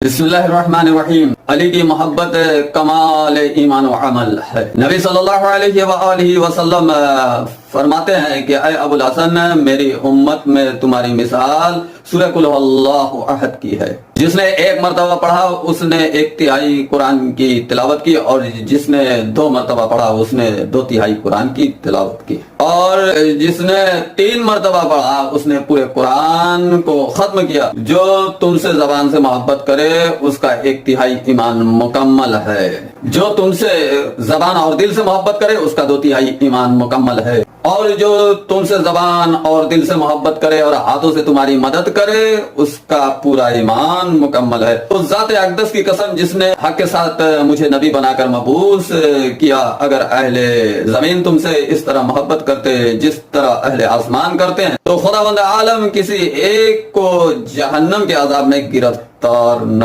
بسم اللہ الرحمن الرحیم۔ علی کی محبت کمال ایمان و عمل ہے۔ نبی صلی اللہ علیہ وآلہ وسلم فرماتے ہیں کہ اے ابو الحسن، میری امت میں تمہاری مثال سورہ قل هو اللہ احد کی ہے۔ جس نے ایک مرتبہ پڑھا اس نے 1/3 قرآن کی تلاوت کی، اور جس نے 2 مرتبہ پڑھا اس نے 2/3 قرآن کی تلاوت کی، اور جس نے 3 مرتبہ پڑھا اس نے پورے قرآن کو ختم کیا۔ جو تم سے زبان سے محبت کرے اس کا 1/3 ایمان مکمل ہے، جو تم سے زبان اور دل سے محبت کرے اس کا 2/3 ایمان مکمل ہے، اور جو تم سے زبان اور دل سے محبت کرے اور ہاتھوں سے تمہاری مدد کرے اس کا پورا ایمان مکمل ہے۔ تو ذات اقدس کی قسم جس نے حق کے ساتھ مجھے نبی بنا کر مبعوث کیا، اگر اہل زمین تم سے اس طرح محبت کرتے جس طرح اہل آسمان کرتے ہیں تو خداوند عالم کسی ایک کو جہنم کے عذاب میں گرفتار نہ